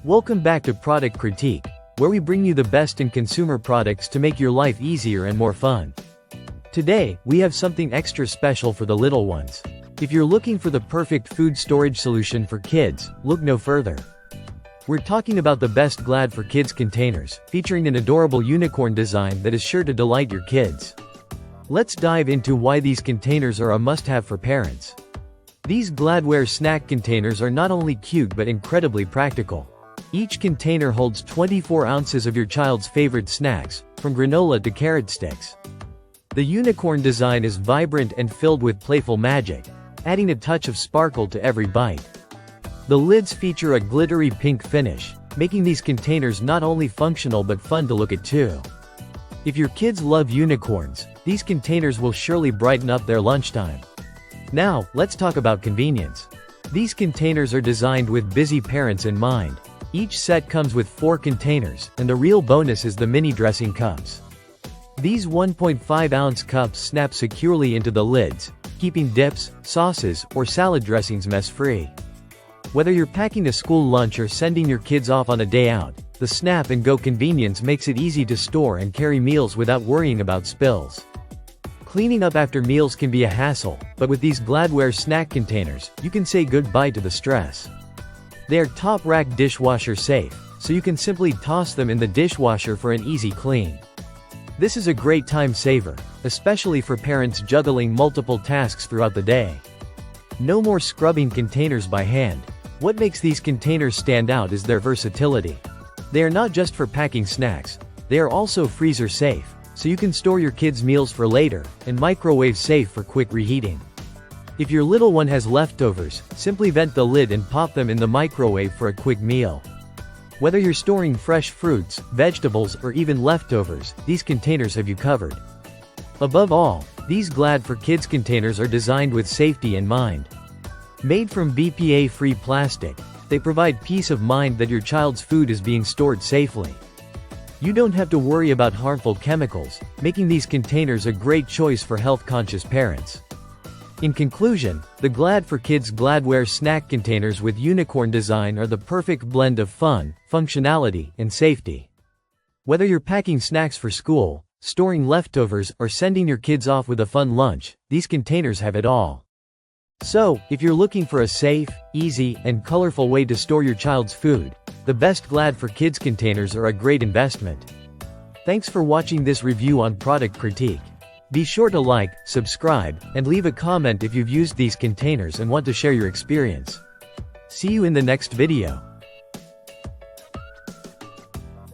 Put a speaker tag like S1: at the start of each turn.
S1: Welcome back to Product Critique, where we bring you the best in consumer products to make your life easier and more fun. Today, we have something extra special for the little ones. If you're looking for the perfect food storage solution for kids, look no further. We're talking about the best Glad for Kids containers, featuring an adorable unicorn design that is sure to delight your kids. Let's dive into why these containers are a must-have for parents. These GladWare snack containers are not only cute but incredibly practical. Each container holds 24 ounces of your child's favorite snacks, from granola to carrot sticks. The unicorn design is vibrant and filled with playful magic, adding a touch of sparkle to every bite. The lids feature a glittery pink finish, making these containers not only functional but fun to look at too. If your kids love unicorns, these containers will surely brighten up their lunchtime. Now, let's talk about convenience. These containers are designed with busy parents in mind. Each set comes with 4 containers, and the real bonus is the mini dressing cups. These 1.5-ounce cups snap securely into the lids, keeping dips, sauces, or salad dressings mess-free. Whether you're packing a school lunch or sending your kids off on a day out, the snap-and-go convenience makes it easy to store and carry meals without worrying about spills. Cleaning up after meals can be a hassle, but with these GladWare snack containers, you can say goodbye to the stress. They are top-rack dishwasher safe, so you can simply toss them in the dishwasher for an easy clean. This is a great time saver, especially for parents juggling multiple tasks throughout the day. No more scrubbing containers by hand. What makes these containers stand out is their versatility. They are not just for packing snacks, they are also freezer safe, so you can store your kids' meals for later, and microwave safe for quick reheating. If your little one has leftovers, simply vent the lid and pop them in the microwave for a quick meal. Whether you're storing fresh fruits, vegetables, or even leftovers, these containers have you covered. Above all, these Glad for Kids containers are designed with safety in mind. Made from BPA-free plastic, they provide peace of mind that your child's food is being stored safely. You don't have to worry about harmful chemicals, making these containers a great choice for health-conscious parents. In conclusion, the Glad for Kids GladWare snack containers with unicorn design are the perfect blend of fun, functionality, and safety. Whether you're packing snacks for school, storing leftovers, or sending your kids off with a fun lunch, these containers have it all. So, if you're looking for a safe, easy, and colorful way to store your child's food, the best Glad for Kids containers are a great investment. Thanks for watching this review on Product Critique. Be sure to like, subscribe, and leave a comment if you've used these containers and want to share your experience. See you in the next video.